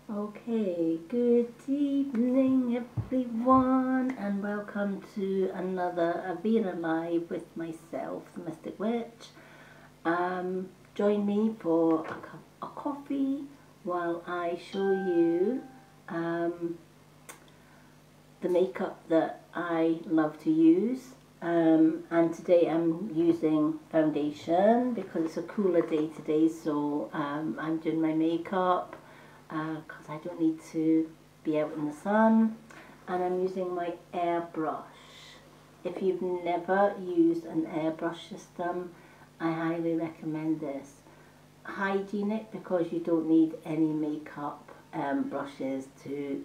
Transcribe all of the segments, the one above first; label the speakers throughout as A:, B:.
A: Okay, good evening everyone, and welcome to another Everra Live with myself, the Mystic Witch. Join me for a cup of coffee while I show you the makeup that I love to use. And today I'm using foundation because it's a cooler day today, so I'm doing my makeup because I don't need to be out in the sun, and I'm using my airbrush. If you've never used an airbrush system, I highly recommend this. Hygienic because you don't need any makeup brushes to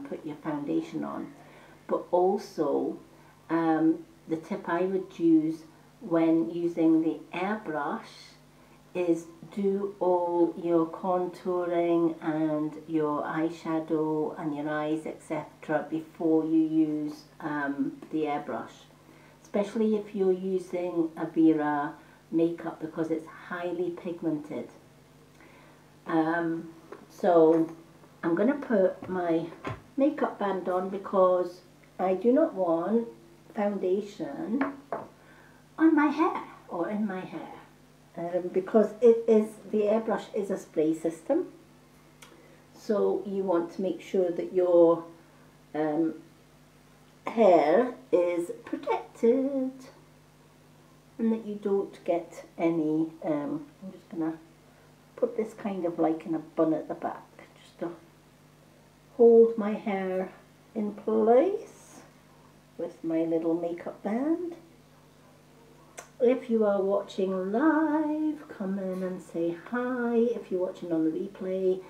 A: put your foundation on, but also the tip I would use when using the airbrush is do all your contouring and your eyeshadow and your eyes, etc. before you use the airbrush, especially if you're using Everra makeup because it's highly pigmented. So I'm going to put my makeup band on because I do not want foundation on my hair or in my hair. Because the airbrush is a spray system, so you want to make sure that your hair is protected and that you don't get any, I'm just going to put this kind of like in a bun at the back, just to hold my hair in place with my little makeup band. If you are watching live, come in and say hi. If you're watching on the replay,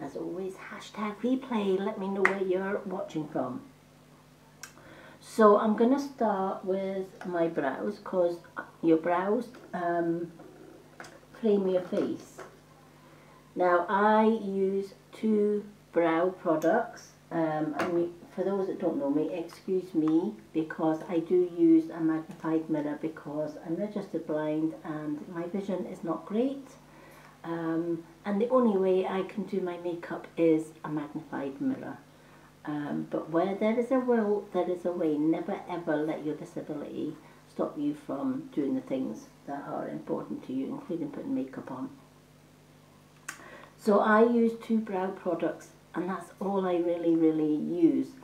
A: as always, hashtag replay, let me know where you're watching from. So I'm going to start with my brows, because your brows frame your face. Now I use two brow products. For those that don't know me, excuse me, because I do use a magnified mirror because I'm registered blind and my vision is not great. And the only way I can do my makeup is a magnified mirror. But where there is a will, there is a way. Never ever let your disability stop you from doing the things that are important to you, including putting makeup on. So I use two brow products, and that's all I really use.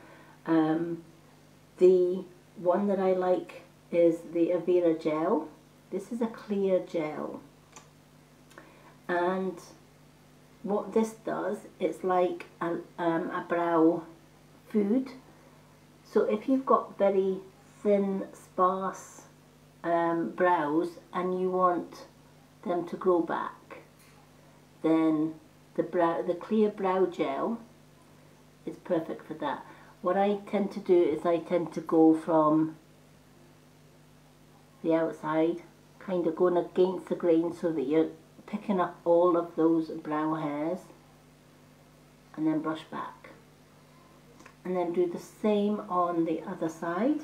A: The one that I like is the Everra gel. This is a clear gel, and what this does, it's like a brow food. So if you've got very thin, sparse brows and you want them to grow back, then the clear brow gel is perfect for that. What I tend to do is I tend to go from the outside, kind of going against the grain so that you're picking up all of those brow hairs, and then brush back. And then do the same on the other side.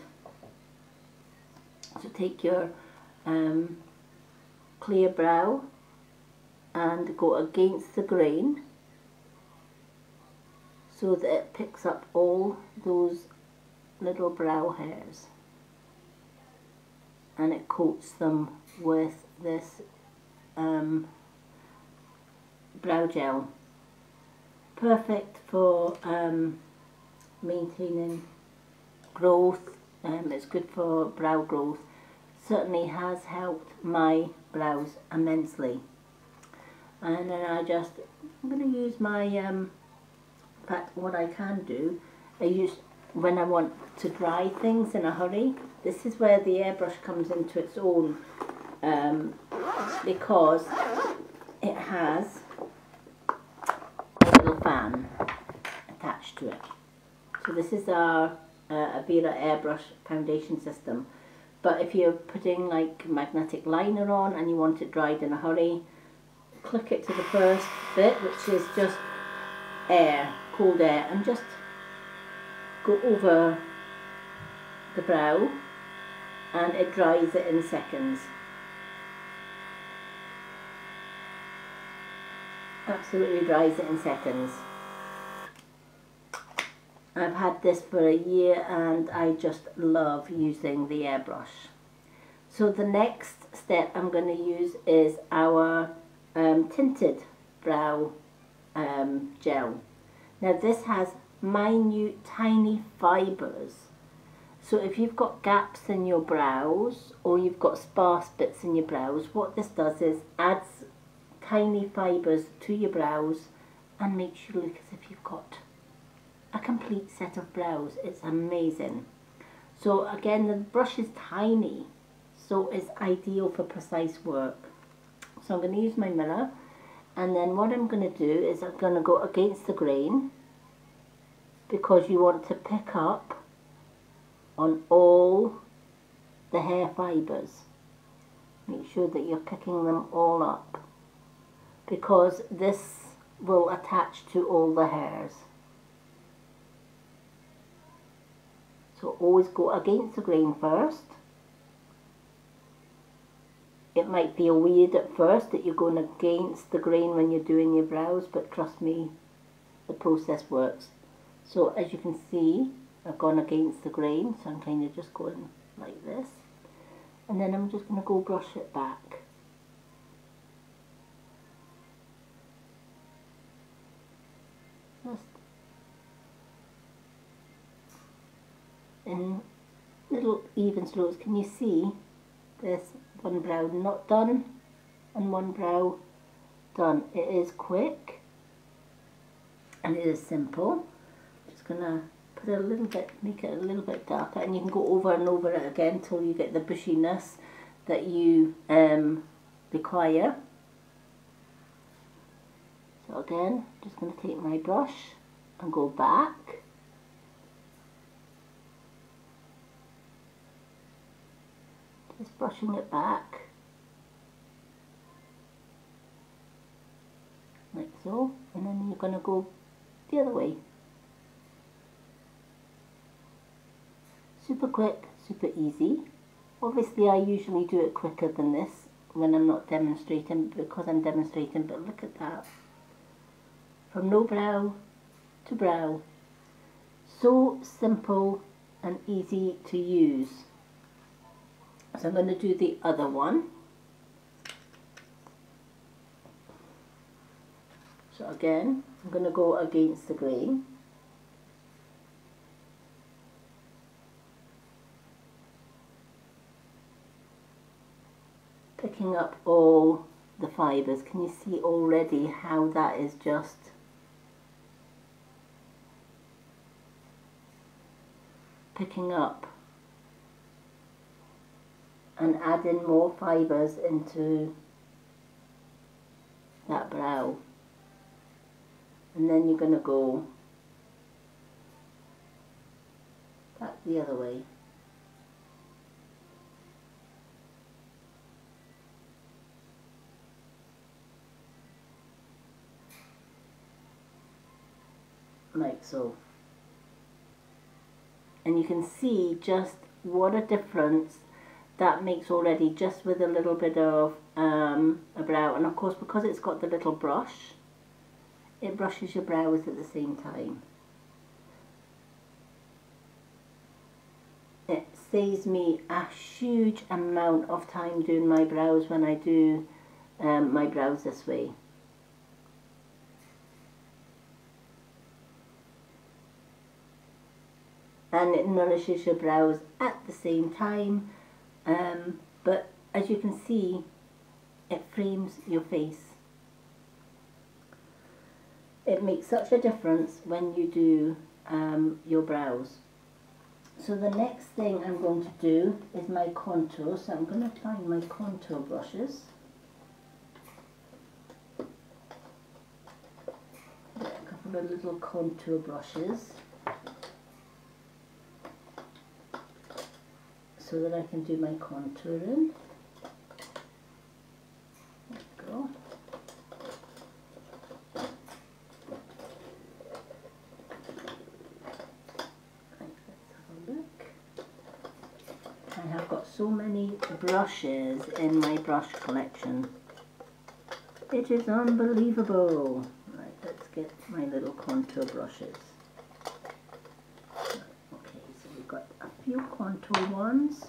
A: So take your clear brow and go against the grain so that it picks up all those little brow hairs, and it coats them with this brow gel. Perfect for maintaining growth. It's good for brow growth. Certainly has helped my brows immensely. And then I'm going to use my, in fact what I can do, I use when I want to dry things in a hurry. This is where the airbrush comes into its own, because it has a little fan attached to it. So this is our Everra Airbrush foundation system. But if you're putting like magnetic liner on and you want it dried in a hurry, click it to the first bit, which is just air, cold air, and just go over the brow and it dries it in seconds. Absolutely dries it in seconds. I've had this for a year and I just love using the airbrush. So the next step I'm going to use is our tinted brow gel. Now this has minute tiny fibres, so if you've got gaps in your brows or you've got sparse bits in your brows, what this does is adds tiny fibres to your brows and makes you look as if you've got a complete set of brows. It's amazing. So again, the brush is tiny, so it's ideal for precise work. So I'm going to use my mirror, and then what I'm going to do is I'm going to go against the grain, because you want to pick up on all the hair fibres. Make sure that you're picking them all up, because this will attach to all the hairs. So always go against the grain first. It might feel weird at first that you're going against the grain when you're doing your brows, but trust me, the process works. So as you can see, I've gone against the grain, so I'm kind of just going like this. And then I'm just going to go brush it back. Just in little even strokes. Can you see this? One brow not done and one brow done. It is quick and it is simple. Just gonna put it a little bit, make it a little bit darker, and you can go over and over it again till you get the bushiness that you require. So again, just going to take my brush and go back. Just brushing it back, like so, and then you're going to go the other way. Super quick, super easy. Obviously I usually do it quicker than this when I'm not demonstrating, because I'm demonstrating, but look at that. From no brow to brow. So simple and easy to use. So I'm going to do the other one. So again, I'm going to go against the grain. Picking up all the fibres. Can you see already how that is just picking up and adding more fibres into that brow? And then you're going to go back the other way. Like so. And you can see just what a difference that makes already, just with a little bit of a brow. And of course, because it's got the little brush, it brushes your brows at the same time. It saves me a huge amount of time doing my brows when I do my brows this way. And it nourishes your brows at the same time, but as you can see, it frames your face. It makes such a difference when you do your brows. So the next thing I'm going to do is my contour. So I'm going to find my contour brushes. Get a couple of little contour brushes, so that I can do my contouring. There we go. Right, let's have a look. I have got so many brushes in my brush collection. It is unbelievable. Right, let's get my little contour brushes. few contour ones.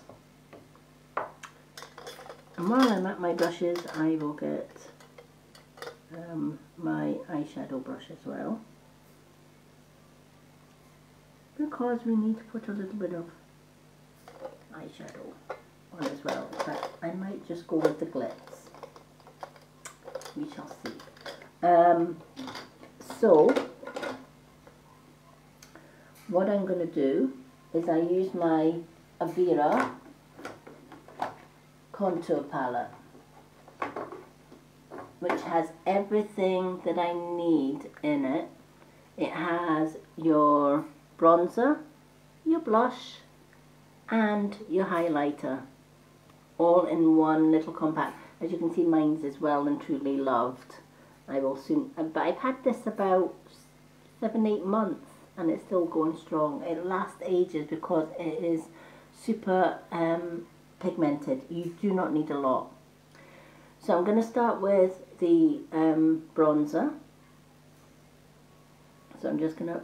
A: And while I'm at my brushes, I will get my eyeshadow brush as well, because we need to put a little bit of eyeshadow on as well, but I might just go with the glitz. We shall see. So what I'm going to do is I use my Everra contour palette, which has everything that I need in it. It has your bronzer, your blush, and your highlighter, all in one little compact. As you can see, mine's is well and truly loved. I will soon, but I've had this about 7-8 months and it's still going strong. It lasts ages because it is super pigmented. You do not need a lot. So I'm going to start with the bronzer. So I'm just going to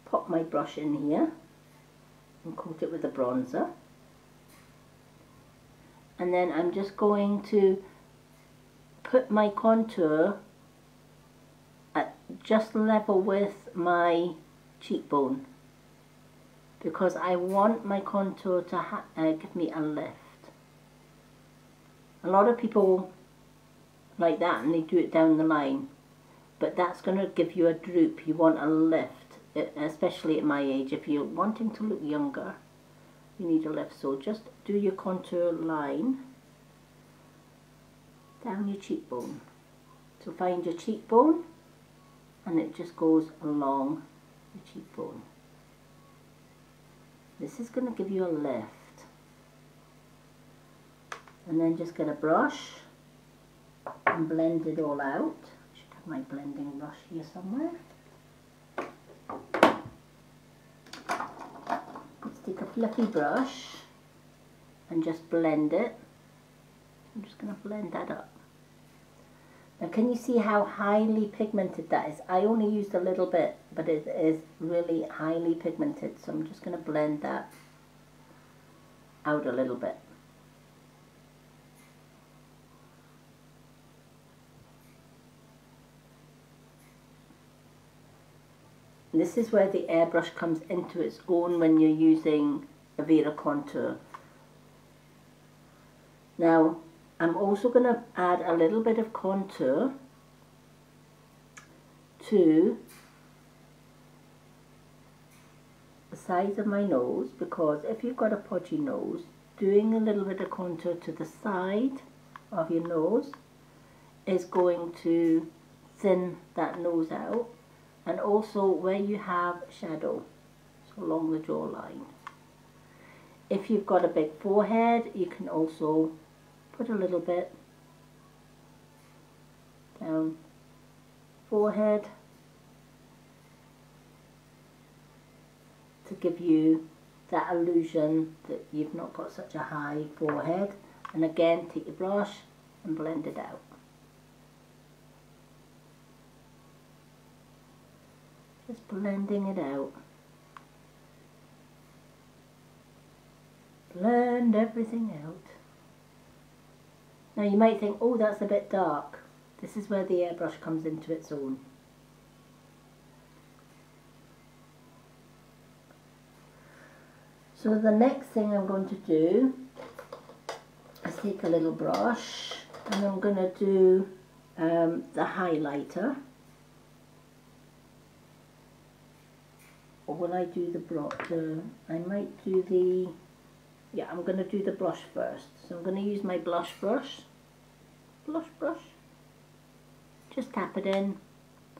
A: pop my brush in here and coat it with the bronzer. And then I'm just going to put my contour at just level with my cheekbone, because I want my contour to give me a lift. A lot of people like that and they do it down the line, but that's going to give you a droop. You want a lift, especially at my age. If you're wanting to look younger, you need a lift. So just do your contour line down your cheekbone. So find your cheekbone and it just goes along the cheekbone. This is going to give you a lift. And then just get a brush and blend it all out. I should have my blending brush here somewhere. Let's take a fluffy brush and just blend it. I'm just going to blend that up. Now can you see how highly pigmented that is? I only used a little bit, but it is really highly pigmented. So I'm just going to blend that out a little bit. This is where the airbrush comes into its own when you're using Everra contour. Now I'm also going to add a little bit of contour to the sides of my nose, because if you've got a podgy nose, doing a little bit of contour to the side of your nose is going to thin that nose out, and also where you have shadow, so along the jawline. If you've got a big forehead, you can also put a little bit down forehead to give you that illusion that you've not got such a high forehead. And again, take your brush and blend it out. Just blending it out. Blend everything out. Now you might think, oh, that's a bit dark. This is where the airbrush comes into its own. So the next thing I'm going to do is take a little brush and I'm going to do the highlighter. Or will I do the brush? I might do the... Yeah, I'm going to do the brush first. So I'm going to use my blush brush. Blush brush. Just tap it in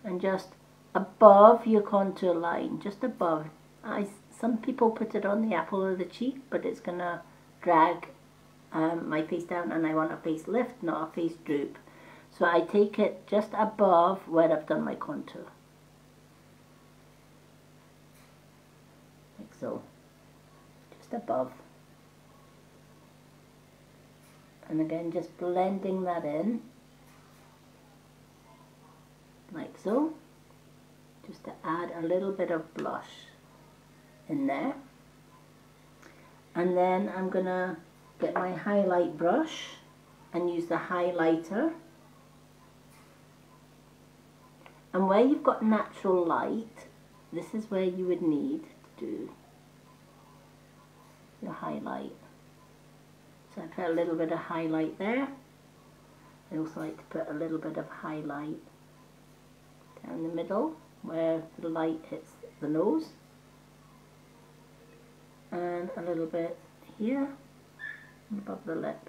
A: and just above your contour line, just above. Some people put it on the apple of the cheek, but it's going to drag my face down, and I want a face lift, not a face droop. So I take it just above where I've done my contour. Like so. Just above. And again, just blending that in, like so, just to add a little bit of blush in there. And then I'm going to get my highlight brush and use the highlighter. And where you've got natural light, this is where you would need to do your highlight. So I put a little bit of highlight there. I also like to put a little bit of highlight down the middle where the light hits the nose. And a little bit here above the lip.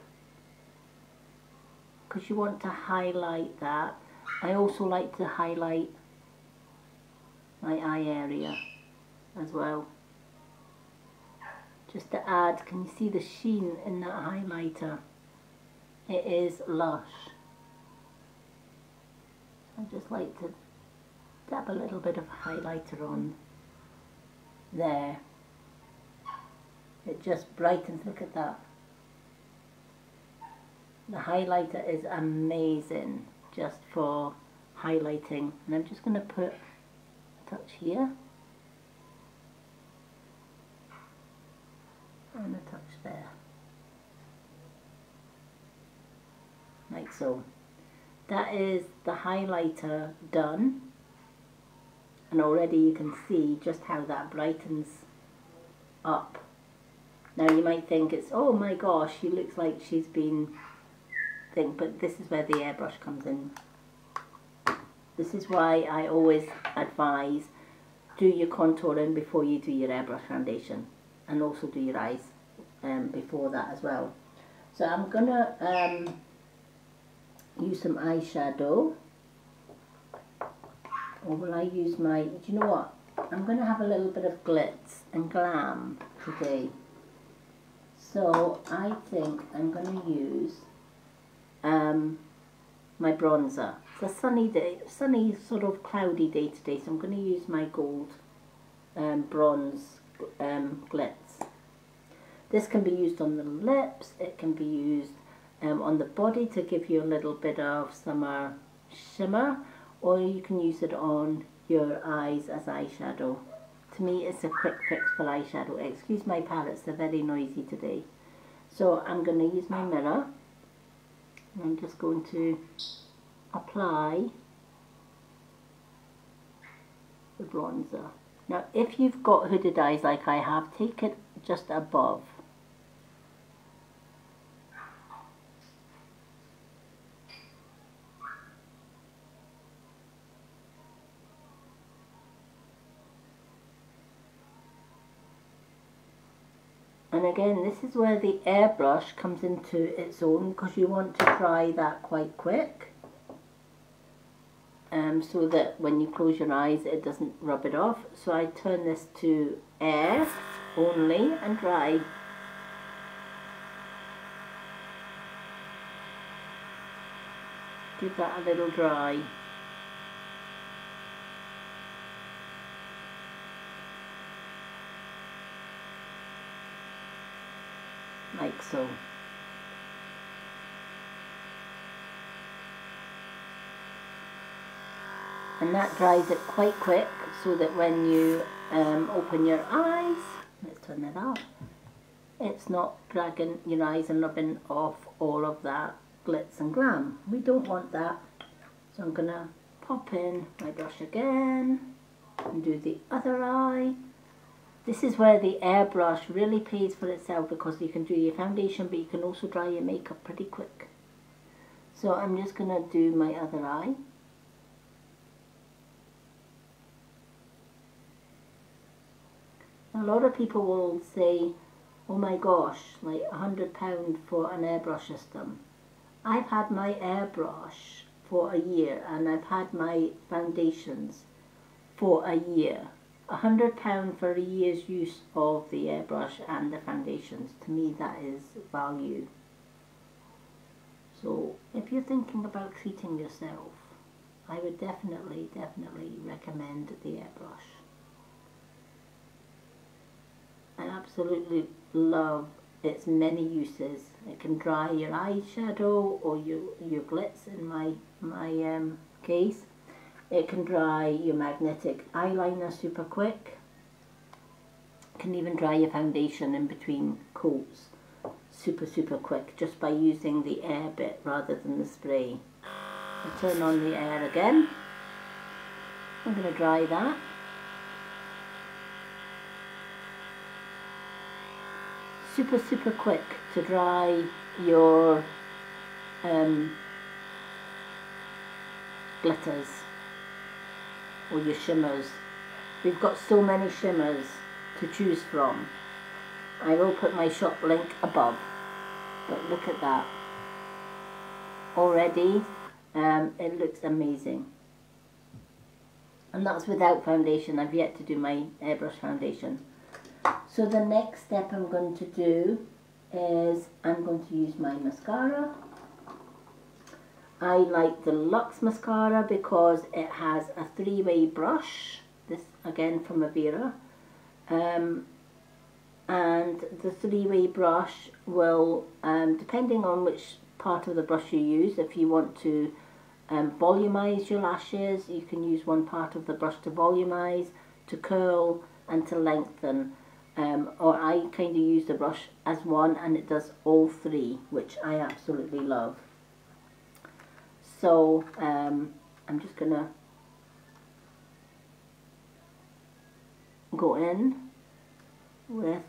A: Because you want to highlight that. I also like to highlight my eye area as well. Just to add, can you see the sheen in that highlighter? It is lush. I just like to dab a little bit of highlighter on there. It just brightens, look at that. The highlighter is amazing just for highlighting. And I'm just going to put a touch here. And a touch there. Like so. That is the highlighter done. And already you can see just how that brightens up. Now you might think it's, oh my gosh, she looks like she's been but this is where the airbrush comes in. This is why I always advise do your contouring before you do your airbrush foundation, and also do your eyes before that as well. So I'm gonna use some eyeshadow, or will I use my, do you know what, I'm gonna have a little bit of glitz and glam today. So I think I'm gonna use my bronzer. It's a sunny day, sunny sort of cloudy day today, so I'm going to use my gold bronze glitz. This can be used on the lips, it can be used on the body to give you a little bit of summer shimmer, or you can use it on your eyes as eyeshadow. To me it's a quick fix for eyeshadow. Excuse my palettes, they're very noisy today. So I'm going to use my mirror. I'm just going to apply the bronzer. Now if you've got hooded eyes like I have, take it just above. And again, this is where the airbrush comes into its own, because you want to dry that quite quick, so that when you close your eyes it doesn't rub it off. So I turn this to air only and dry. Give that a little dry. Like so. And that dries it quite quick, so that when you open your eyes, let's turn that off, it's not dragging your eyes and rubbing off all of that glitz and glam. We don't want that. So I'm going to pop in my brush again and do the other eye. This is where the airbrush really pays for itself, because you can do your foundation but you can also dry your makeup pretty quick. So I'm just going to do my other eye. A lot of people will say, oh my gosh, like £100 for an airbrush system. I've had my airbrush for a year and I've had my foundations for a year. £100 for a year's use of the airbrush and the foundations. To me that is value. So if you're thinking about treating yourself, I would definitely recommend the airbrush. I absolutely love its many uses. It can dry your eyeshadow or your glitz in my case. It can dry your magnetic eyeliner super quick. can even dry your foundation in between coats super quick just by using the air bit rather than the spray. I turn on the air again. I'm going to dry that. Super quick to dry your glitters or your shimmers. We've got so many shimmers to choose from. I will put my shop link above, but look at that. Already it looks amazing. And that's without foundation. I've yet to do my airbrush foundation. So the next step I'm going to do is I'm going to use my mascara. I like the Lux Mascara because it has a three-way brush. This again from Everra. And the three-way brush will, depending on which part of the brush you use, if you want to volumize your lashes, you can use one part of the brush to volumize, to curl and to lengthen. Or I kind of use the brush as one and it does all three, which I absolutely love. So I'm just going to go in with,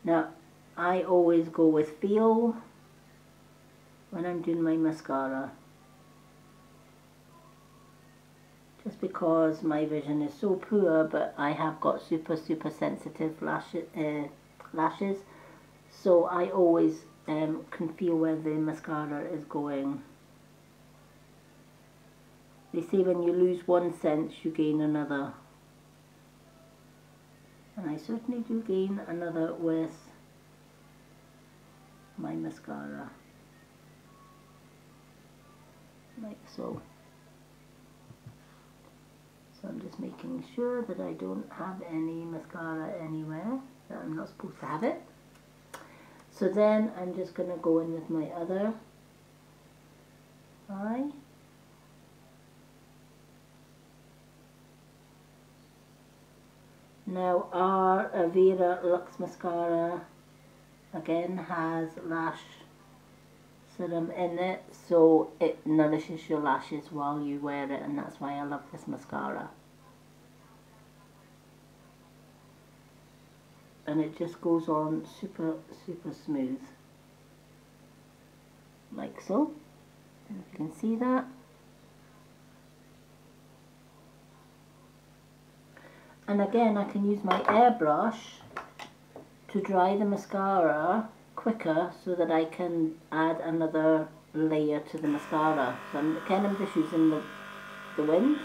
A: now I always go with feel when I'm doing my mascara, just because my vision is so poor, but I have got super sensitive lashes, so I always can feel where the mascara is going. They say when you lose one sense you gain another, and I certainly do gain another with my mascara, like so. So I'm just making sure that I don't have any mascara anywhere that I'm not supposed to have it. So then I'm just going to go in with my other eye. Now our Everra Lux Mascara again has lash serum in it, so it nourishes your lashes while you wear it, and that's why I love this mascara. And it just goes on super smooth, like so. And you can see that. And again, I can use my airbrush to dry the mascara quicker so that I can add another layer to the mascara. So I'm just using the wind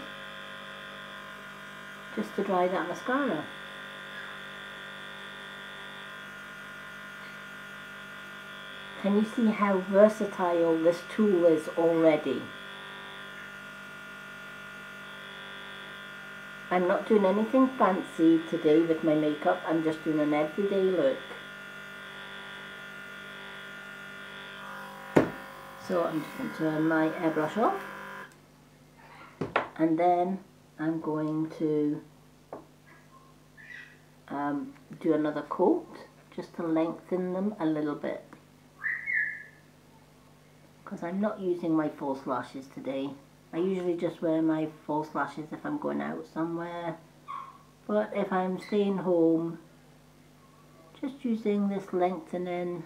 A: just to dry that mascara. Can you see how versatile this tool is already? I'm not doing anything fancy today with my makeup, I'm just doing an everyday look. So I'm just going to turn my airbrush off, and then I'm going to do another coat just to lengthen them a little bit, because I'm not using my false lashes today. I usually just wear my false lashes if I'm going out somewhere, but if I'm staying home, just using this lengthening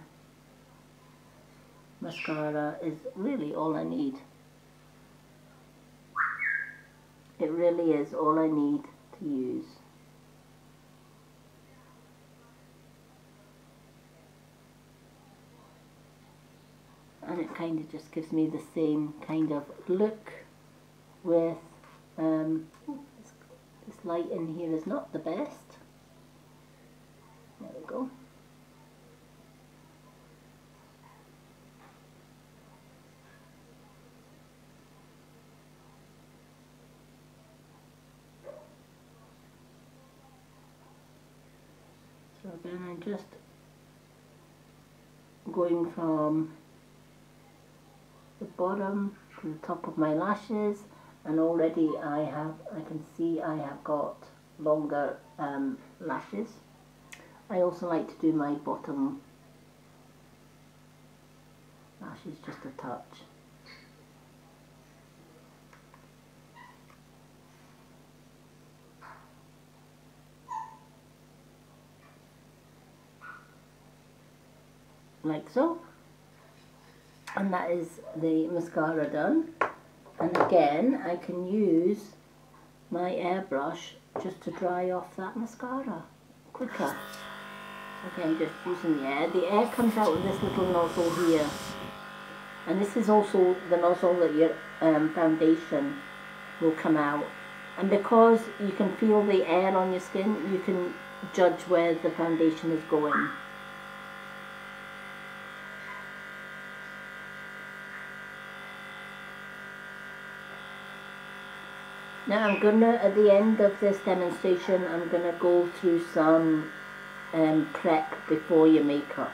A: mascara is really all I need. It really is all I need to use. And it kind of just gives me the same kind of look with, this light in here is not the best. There we go. So again, I'm just going from the bottom to the top of my lashes, and already I can see I have got longer lashes. I also like to do my bottom lashes just a touch. Like so. And that is the mascara done. And again, I can use my airbrush just to dry off that mascara quicker. Again, just using the air. The air comes out with this little nozzle here. And this is also the nozzle that your foundation will come out. And because you can feel the air on your skin, you can judge where the foundation is going. Now I'm gonna, at the end of this demonstration, I'm gonna go through some prep before your makeup.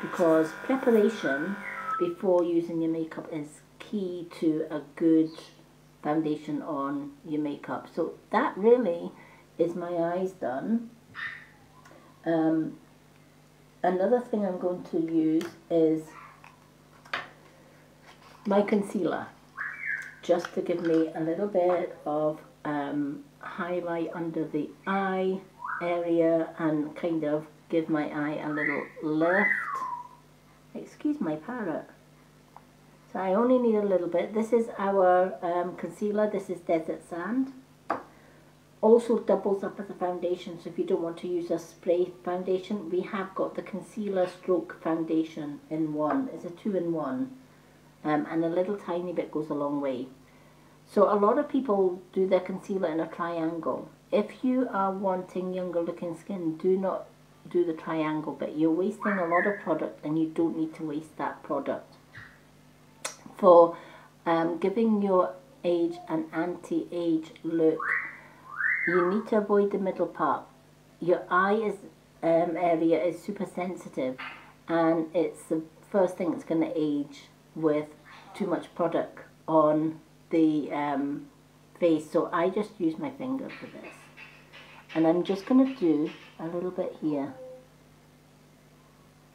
A: Because preparation before using your makeup is key to a good foundation on your makeup. So that really is my eyes done. Another thing I'm going to use is my concealer, just to give me a little bit of highlight under the eye area and kind of give my eye a little lift. Excuse my parrot. So I only need a little bit. This is our concealer. This is Desert Sand. Also doubles up as a foundation, so if you don't want to use a spray foundation, we have got the concealer stroke foundation in one. It's a 2-in-1. And a little tiny bit goes a long way. So a lot of people do their concealer in a triangle. If you are wanting younger looking skin, do not do the triangle bit. You're wasting a lot of product and you don't need to waste that product. For giving your age an anti-age look, you need to avoid the middle part. Your eye area is super sensitive, and it's the first thing that's going to age with too much product on the face. So I just use my finger for this, and I'm just going to do a little bit here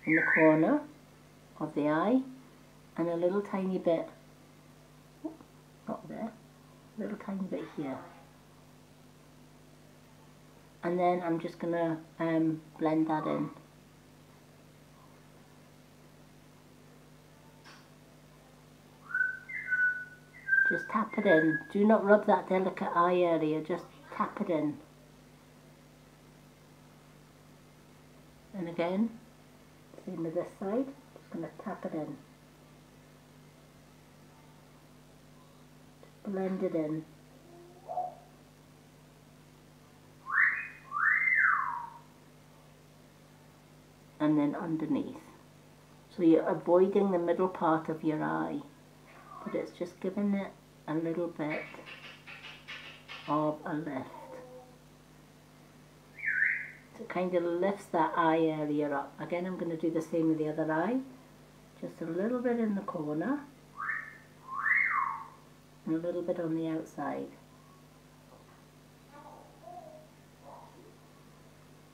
A: in the corner of the eye, and a little tiny bit, not there, a little tiny bit here. And then I'm just going to blend that in. Just tap it in. Do not rub that delicate eye area, just tap it in. And again, same with this side, just going to tap it in. Just blend it in. And then underneath. So you're avoiding the middle part of your eye, but it's just giving it a little bit of a lift. So it kind of lifts that eye area up. Again, I'm going to do the same with the other eye. Just a little bit in the corner and a little bit on the outside.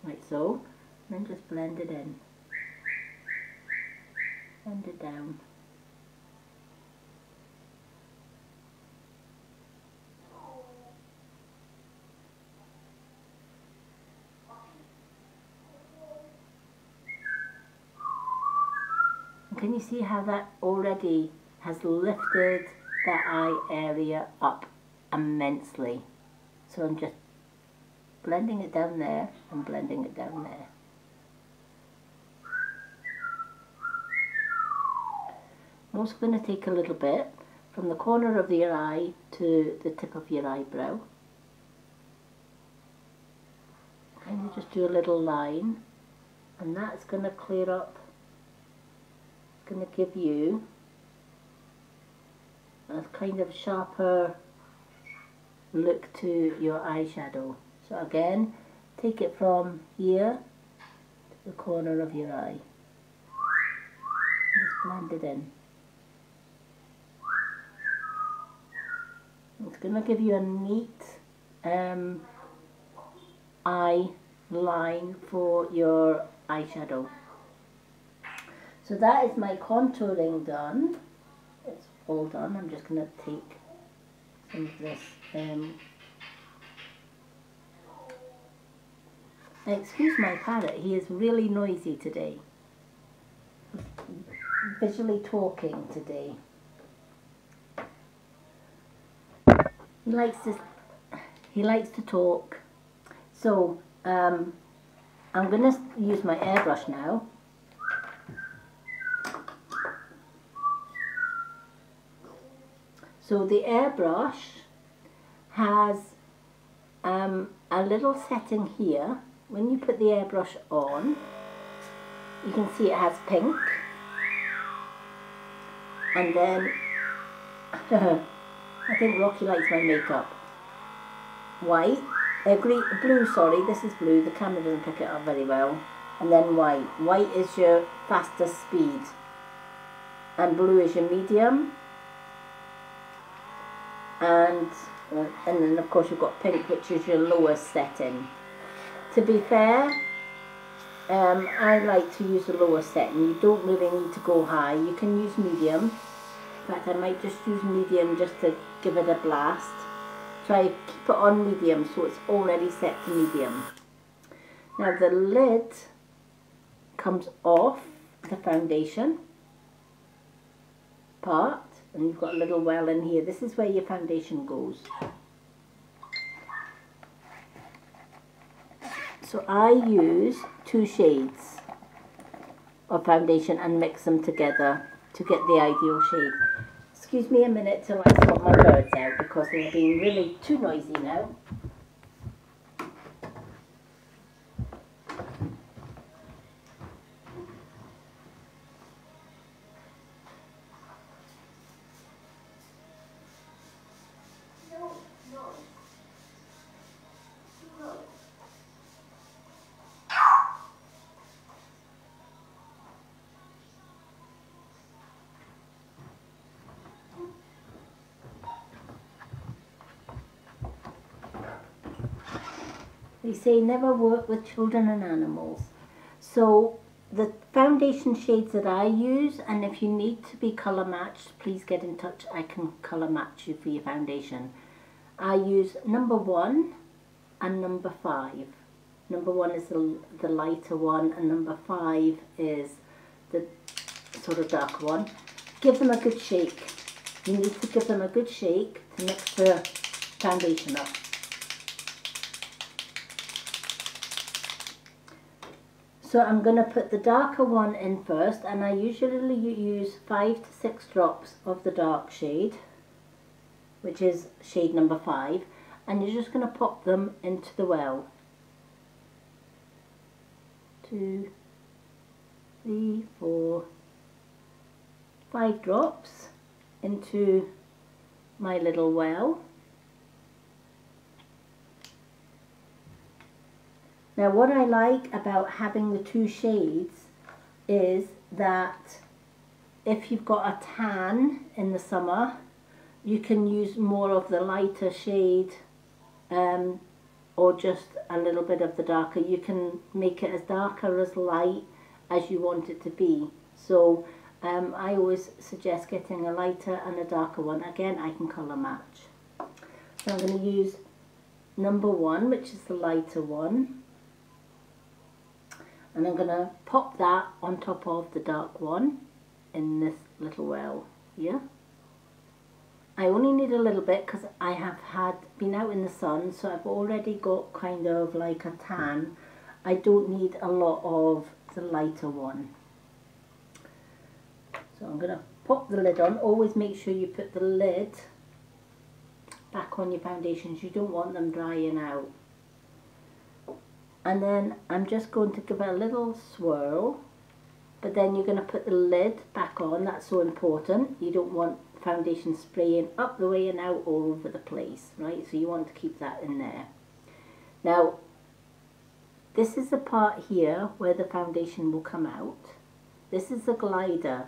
A: Like so. And then just blend it in. Blend it down. And can you see how that already has lifted that eye area up immensely? So I'm just blending it down there and blending it down there. I'm also going to take a little bit from the corner of your eye to the tip of your eyebrow. And you just do a little line, and that's going to clear up. It's going to give you a kind of sharper look to your eyeshadow. So again, take it from here to the corner of your eye. Just blend it in. It's going to give you a neat eye line for your eyeshadow. So that is my contouring done. It's all done. I'm just going to take some of this. Excuse my parrot, he is really noisy today. Visually talking today. He likes to talk. So I'm going to use my airbrush now. So the airbrush has a little setting here. When you put the airbrush on, you can see it has pink, and then I think Rocky likes my makeup. White, blue, sorry, this is blue, the camera doesn't pick it up very well, and then white. White is your fastest speed, and blue is your medium, and then of course you've got pink, which is your lowest setting. To be fair, I like to use the lowest setting. You don't really need to go high. You can use medium. In fact, I might just use medium just to give it a blast. Try keep it on medium so it's already set to medium. Now the lid comes off the foundation part, and you've got a little well in here. This is where your foundation goes. So I use 2 shades of foundation and mix them together to get the ideal shade. Excuse me a minute till I sort my birds out because they're being really too noisy now. They say never work with children and animals. So the foundation shades that I use, and if you need to be colour matched, please get in touch. I can colour match you for your foundation. I use number 1 and number 5. Number 1 is the lighter one, and number 5 is the sort of darker one. Give them a good shake. You need to give them a good shake to mix the foundation up. So I'm going to put the darker one in first, and I usually use 5 to 6 drops of the dark shade, which is shade number 5, and you're just going to pop them into the well. 2, 3, 4, 5 drops into my little well. Now what I like about having the 2 shades is that if you've got a tan in the summer, you can use more of the lighter shade or just a little bit of the darker. You can make it as dark or as light as you want it to be. So I always suggest getting a lighter and a darker one. Again, I can colour match. So I'm going to use number 1, which is the lighter one. And I'm going to pop that on top of the dark one in this little well here. I only need a little bit because I have been out in the sun, so I've already got kind of like a tan. I don't need a lot of the lighter one. So I'm going to pop the lid on. Always make sure you put the lid back on your foundations. You don't want them drying out. And then I'm just going to give it a little swirl, but then you're going to put the lid back on. That's so important. You don't want foundation spraying up the way and out all over the place, right? So you want to keep that in there. Now, this is the part here where the foundation will come out. This is the glider.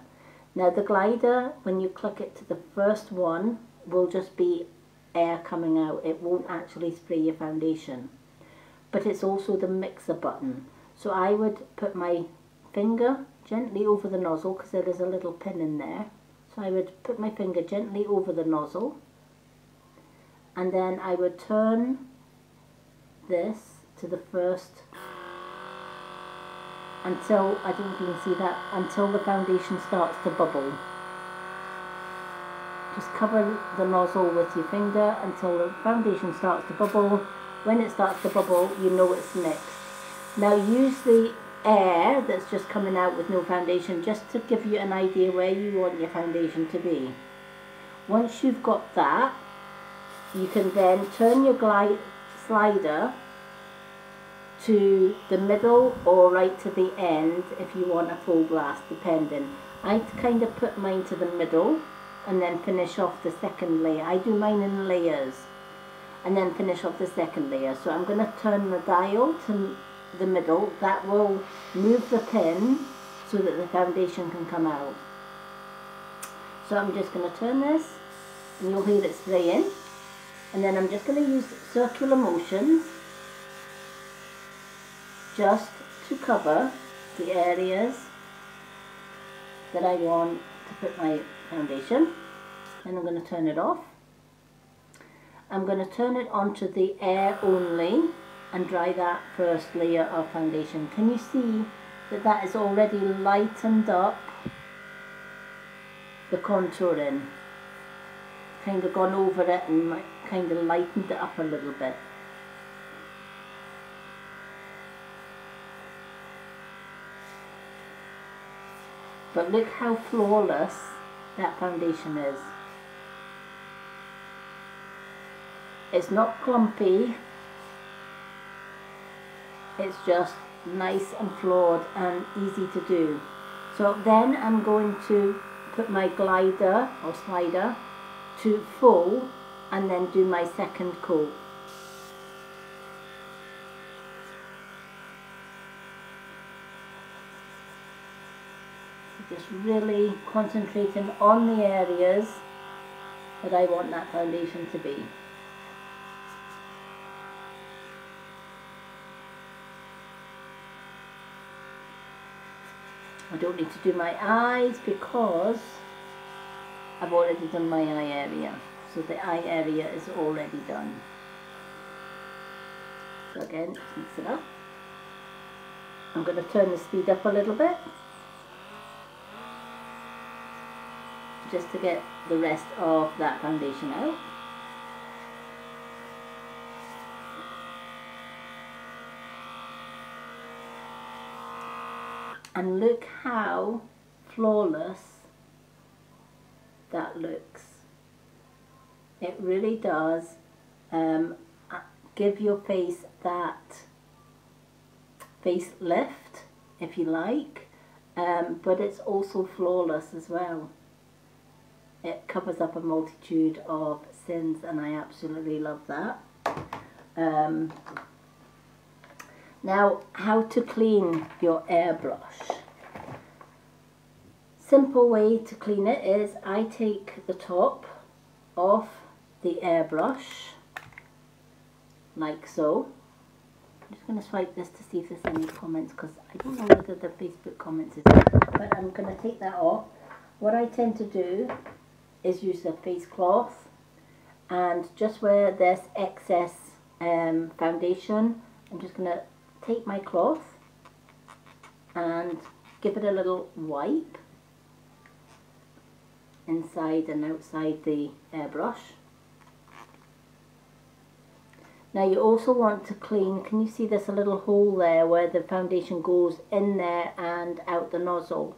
A: Now the glider, when you click it to the first one, will just be air coming out. It won't actually spray your foundation. but it's also the mixer button. So I would put my finger gently over the nozzle, because there is a little pin in there. So I would put my finger gently over the nozzle, and then I would turn this to the first, until, I don't know if you can see that, until the foundation starts to bubble. Just cover the nozzle with your finger until the foundation starts to bubble. When it starts to bubble, you know it's mixed. Now use the air that's just coming out with no foundation just to give you an idea where you want your foundation to be. Once you've got that, you can then turn your slider to the middle or right to the end if you want a full glass, depending. I kind of put mine to the middle and then finish off the second layer. I do mine in layers and then finish off the second layer. So I'm going to turn the dial to the middle. That will move the pin so that the foundation can come out. So I'm just going to turn this, and you'll hear it spraying, and then I'm just going to use circular motions just to cover the areas that I want to put my foundation. And I'm going to turn it off. I'm going to turn it onto the air only and dry that first layer of foundation. Can you see that that is already lightened up the contouring? Kind of gone over it and kind of lightened it up a little bit. But look how flawless that foundation is. It's not clumpy, it's just nice and flawed and easy to do. So then I'm going to put my glider or slider to full and then do my second coat. Just really concentrating on the areas that I want that foundation to be. I don't need to do my eyes because I've already done my eye area. So the eye area is already done. So again, just mix it up. I'm going to turn the speed up a little bit, just to get the rest of that foundation out. And look how flawless that looks. It really does give your face that facelift, if you like, but it's also flawless as well. It covers up a multitude of sins, and I absolutely love that. Now, how to clean your airbrush. Simple way to clean it is I take the top off the airbrush, like so. I'm just going to swipe this to see if there's any comments, because I don't know whether the Facebook comments is there, but I'm going to take that off. What I tend to do is use the face cloth, and just where there's excess foundation, I'm just going to take my cloth and give it a little wipe inside and outside the airbrush. Now you also want to clean, can you see there's a little hole there where the foundation goes in there and out the nozzle?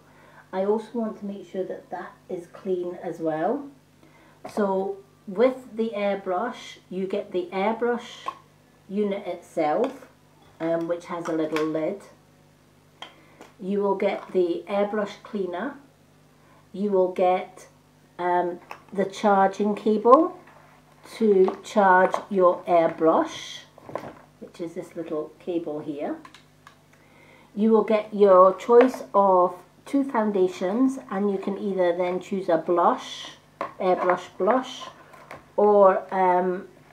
A: I also want to make sure that that is clean as well. So with the airbrush, you get the airbrush unit itself, which has a little lid. You will get the airbrush cleaner. You will get the charging cable to charge your airbrush, which is this little cable here. You will get your choice of 2 foundations, and you can either then choose a blush, airbrush blush, or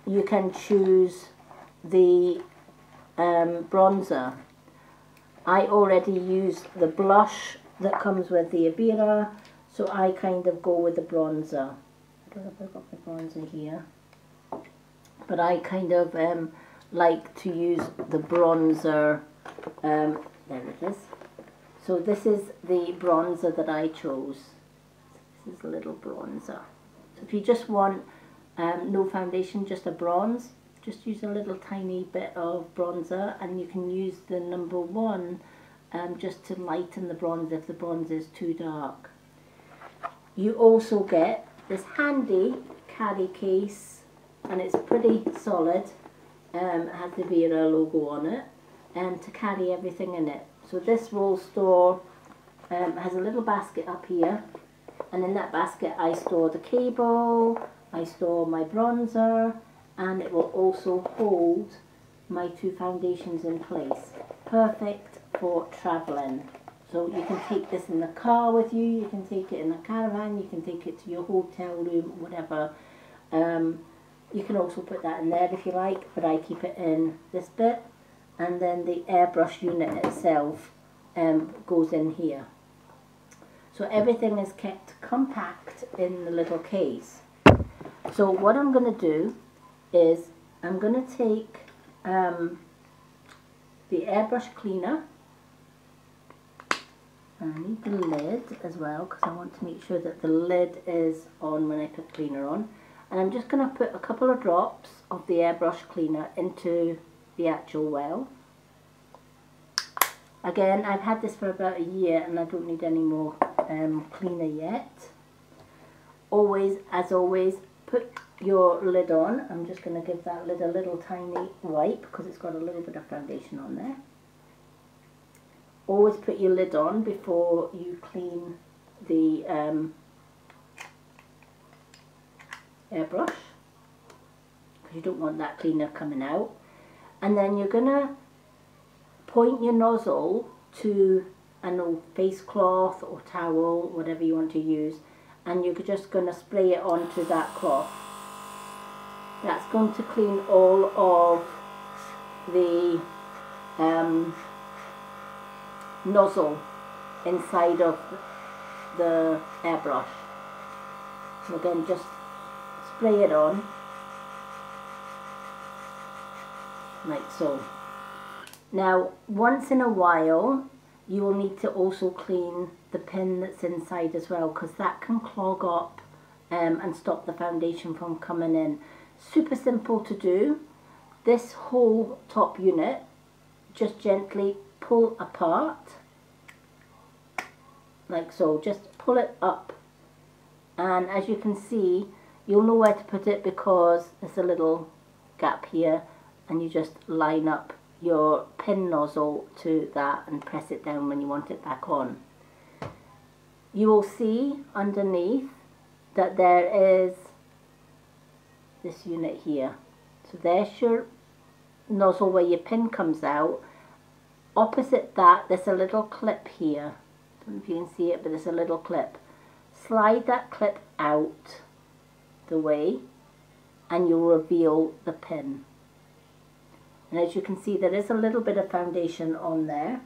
A: you can choose the bronzer. I already used the blush that comes with the Everra, so I kind of go with the bronzer. I don't know if I've got my bronzer here, but I kind of like to use the bronzer. There it is. So this is the bronzer that I chose. This is a little bronzer. So if you just want no foundation, just a bronze, just use a little tiny bit of bronzer, and you can use the number 1 just to lighten the bronze if the bronze is too dark. You also get this handy carry case, and it's pretty solid. It has the Everra logo on it, and to carry everything in it. So this will store, has a little basket up here, and in that basket I store the cable, I store my bronzer, and it will also hold my 2 foundations in place. Perfect for travelling. So you can take this in the car with you, you can take it in a caravan, you can take it to your hotel room, whatever. You can also put that in there if you like, but I keep it in this bit. And then the airbrush unit itself goes in here. So everything is kept compact in the little case. So what I'm going to do is I'm going to take the Airbrush Cleaner. I need the lid as well because I want to make sure that the lid is on when I put cleaner on. And I'm just going to put a couple of drops of the Airbrush Cleaner into the actual well. Again, I've had this for about a year and I don't need any more cleaner yet. Always, as always, put your lid on. I'm just going to give that lid a little tiny wipe because it's got a little bit of foundation on there. Always put your lid on before you clean the airbrush, because you don't want that cleaner coming out. And then you're going to point your nozzle to an old face cloth or towel, whatever you want to use, and you're just going to spray it onto that cloth. That's going to clean all of the nozzle inside of the airbrush. So again, just spray it on like so. Now, once in a while, you will need to also clean the pin that's inside as well, because that can clog up and stop the foundation from coming in. Super simple to do. This whole top unit, just gently pull apart, like so. Just pull it up, and as you can see, you'll know where to put it because there's a little gap here, and you just line up your pin nozzle to that and press it down when you want it back on. You will see underneath that there is this unit here. So there's your nozzle where your pin comes out. Opposite that, there's a little clip here. I don't know if you can see it, but there's a little clip. Slide that clip out the way and you'll reveal the pin. And as you can see, there is a little bit of foundation on there.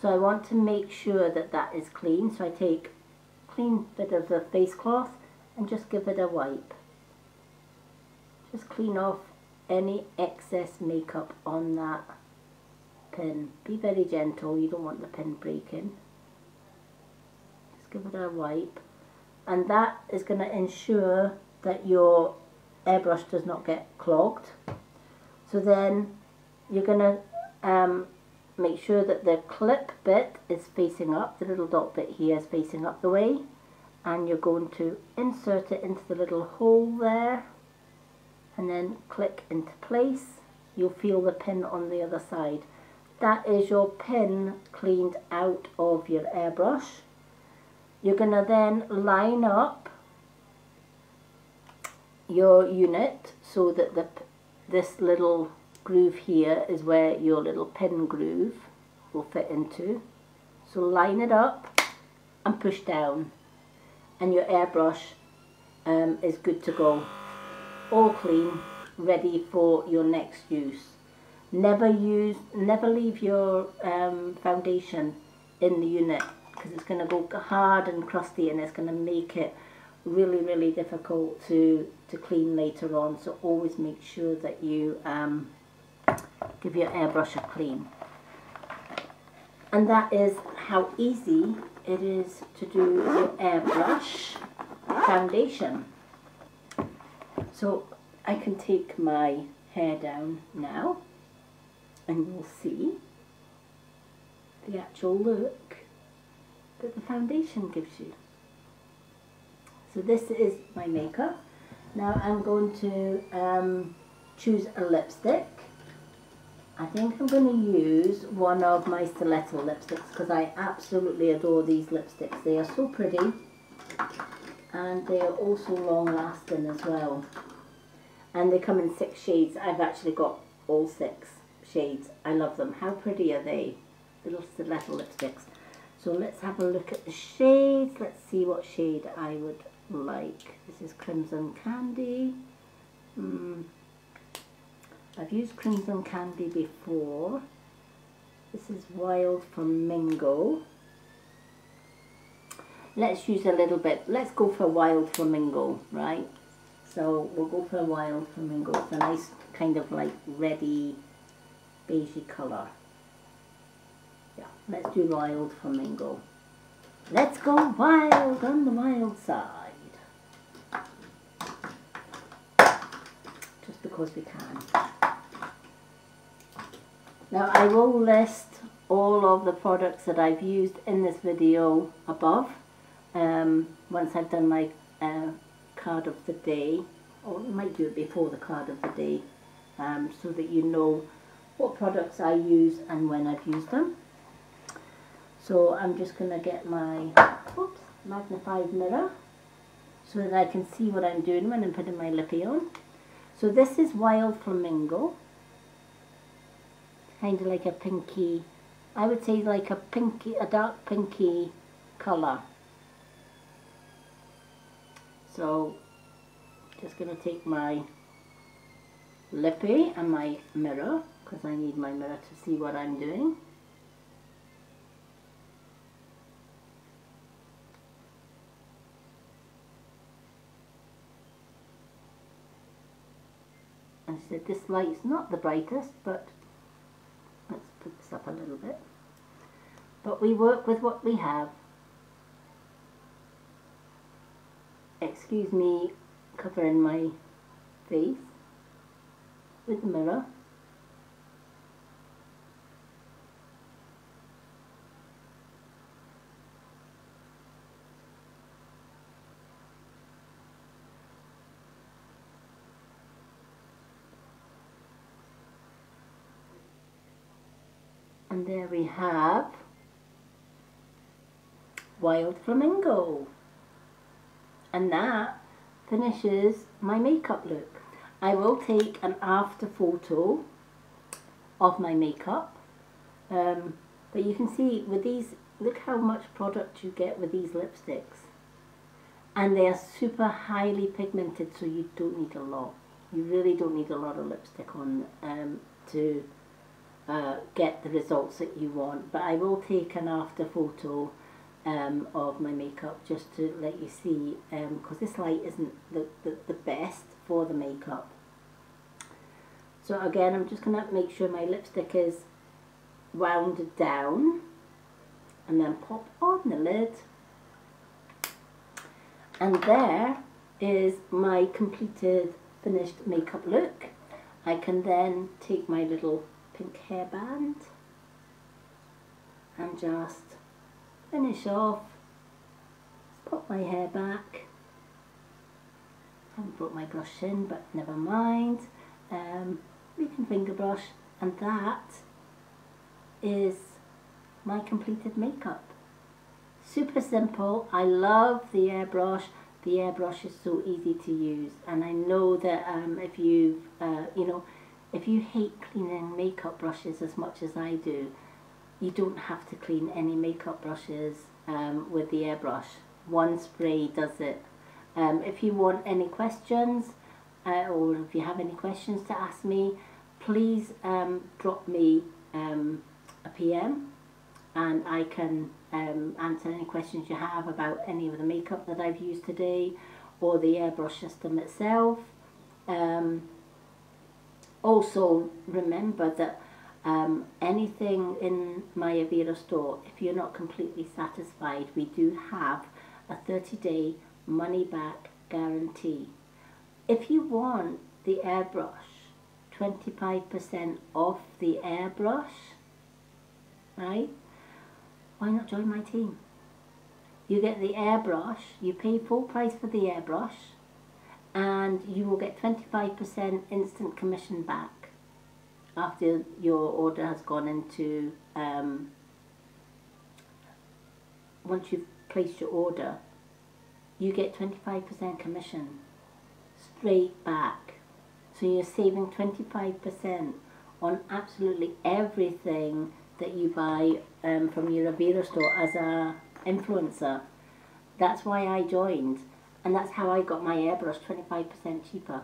A: So I want to make sure that that is clean. So I take a clean bit of the face cloth and just give it a wipe. Just clean off any excess makeup on that pin. Be very gentle, you don't want the pin breaking. Just give it a wipe. And that is going to ensure that your airbrush does not get clogged. So then you're going to make sure that the clip bit is facing up, the little dot bit here is facing up the way, and you're going to insert it into the little hole there and then click into place. You'll feel the pin on the other side. That is your pin cleaned out of your airbrush. You're going to then line up your unit so that this little groove here is where your little pin groove will fit into. So line it up and push down, and your airbrush is good to go. All clean, ready for your next use. Never leave your foundation in the unit, because it's going to go hard and crusty, and it's going to make it really difficult to clean later on. So always make sure that you give your airbrush a clean. And that is how easy it is to do your airbrush foundation. So I can take my hair down now, and you'll see the actual look that the foundation gives you. So this is my makeup. Now I'm going to choose a lipstick. I think I'm going to use one of my Stiletto lipsticks, because I absolutely adore these lipsticks. They are so pretty, and they are also long lasting as well. And they come in 6 shades. I've actually got all 6 shades. I love them. How pretty are they? Little Stiletto lipsticks. So let's have a look at the shades. Let's see what shade I would like. This is Crimson Candy. I've used Crimson Candy before. This is Wild Flamingo. Let's use a little bit. Let's go for Wild Flamingo, right? So we'll go for a Wild Flamingo. It's a nice kind of like reddy, beigey colour. Yeah, let's do Wild Flamingo. Let's go wild on the wild side. Just because we can. Now I will list all of the products that I've used in this video above, once I've done my card of the day, or I might do it before the card of the day, so that you know what products I use and when I've used them. So I'm just going to get my magnified mirror so that I can see what I'm doing when I'm putting my lippy on. So this is Wild Flamingo, kind of like a pinky, I would say like a dark pinky colour. So just going to take my lippy and my mirror, because I need my mirror to see what I'm doing. I said this light's not the brightest, but let's put this up a little bit. But we work with what we have. Excuse me covering my face with the mirror. And there we have Wild Flamingo. And that finishes my makeup look. I will take an after photo of my makeup. But you can see with these, look how much product you get with these lipsticks. And they are super highly pigmented, so you don't need a lot. You really don't need a lot of lipstick on to get the results that you want. But I will take an after photo of my makeup just to let you see, because this light isn't the best for the makeup. So again, I'm just going to make sure my lipstick is rounded down, and then pop on the lid, and there is my completed finished makeup look. I can then take my little pink hairband and just finish off. Let's pop my hair back. Haven't brought my brush in, but never mind. We can finger brush, and that is my completed makeup. Super simple. I love the airbrush. The airbrush is so easy to use, and I know that if you if you hate cleaning makeup brushes as much as I do, you don't have to clean any makeup brushes with the airbrush. One spray does it. If you want any questions, or if you have any questions to ask me, please drop me a PM, and I can answer any questions you have about any of the makeup that I've used today or the airbrush system itself. Also remember that anything in my Everra store, if you're not completely satisfied, we do have a 30-day money back guarantee. If you want the airbrush, 25% off the airbrush, right? Why not join my team? You get the airbrush, you pay full price for the airbrush, and you will get 25% instant commission back after your order has gone into, once you've placed your order, you get 25% commission straight back. So you're saving 25% on absolutely everything that you buy from your Everra store as a influencer. That's why I joined, and that's how I got my airbrush 25% cheaper.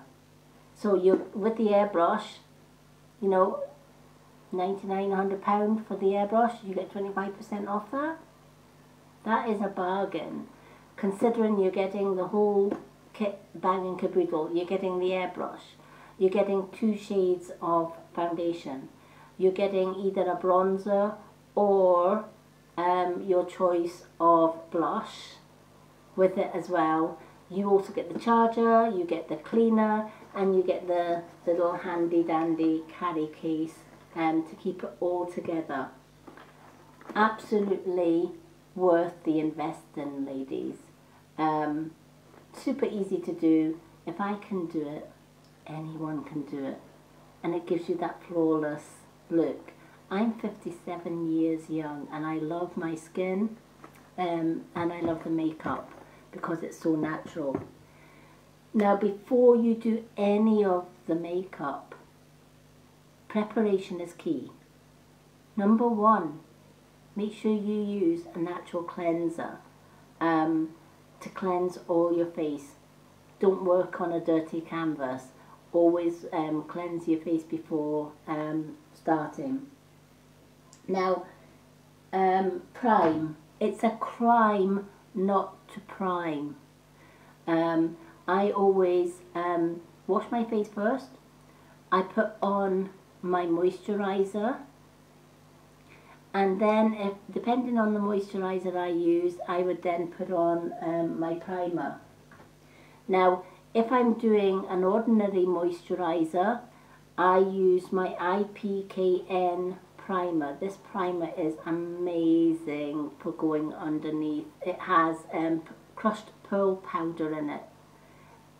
A: So you're with the airbrush, you know, £99 for the airbrush, you get 25% off that. That is a bargain, considering you're getting the whole kit, bang and caboodle. You're getting the airbrush, you're getting 2 shades of foundation, you're getting either a bronzer or your choice of blush with it as well. You also get the charger, you get the cleaner, and you get the little handy dandy carry case to keep it all together. Absolutely worth the investing, ladies. Super easy to do. If I can do it, anyone can do it, and it gives you that flawless look. I'm 57 years young, and I love my skin, and I love the makeup because it's so natural. Now, before you do any of the makeup, preparation is key. Number 1, make sure you use a natural cleanser to cleanse all your face. Don't work on a dirty canvas. Always cleanse your face before starting. Now, prime. It's a crime not to prime. I always wash my face first. I put on my moisturizer, and then, if depending on the moisturizer I use, I would then put on my primer. Now, if I'm doing an ordinary moisturizer, I use my IPKN primer. This primer is amazing for going underneath. It has crushed pearl powder in it,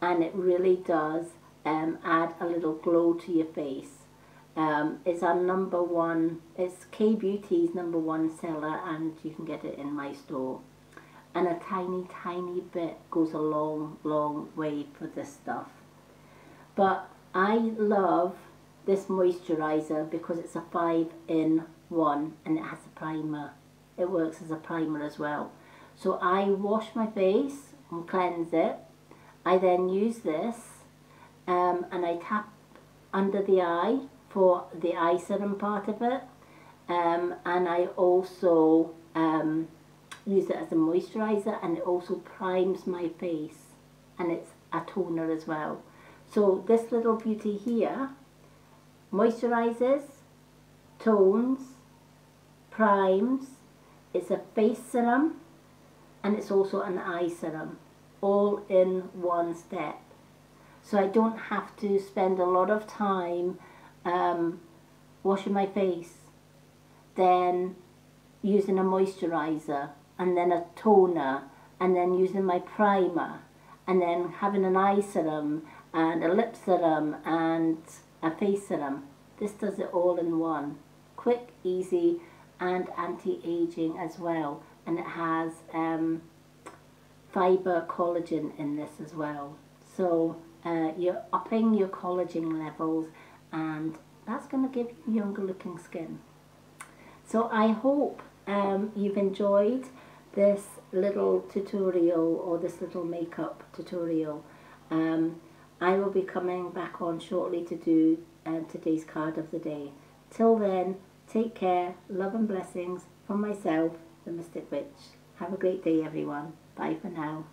A: and it really does add a little glow to your face. It's our number 1, it's K-Beauty's number 1 seller, and you can get it in my store. And a tiny bit goes a long way for this stuff. But I love this moisturizer because it's a 5-in-1, and it has a primer. It works as a primer as well. So I wash my face and cleanse it. I then use this and I tap under the eye for the eye serum part of it, and I also use it as a moisturizer, and it also primes my face, and it's a toner as well. So this little beauty here moisturizes, tones, primes. It's a face serum, and it's also an eye serum, all in one step. So I don't have to spend a lot of time washing my face, then using a moisturizer, and then a toner, and then using my primer, and then having an eye serum and a lip serum and a face serum. This does it all in one. Quick, easy, and anti-aging as well. And it has fiber collagen in this as well. So you're upping your collagen levels, and that's going to give you younger looking skin. So I hope you've enjoyed this little tutorial, or this little makeup tutorial. I will be coming back on shortly to do today's card of the day. Till then, take care, love and blessings from myself, the Mystic Witch. Have a great day, everyone. Bye for now.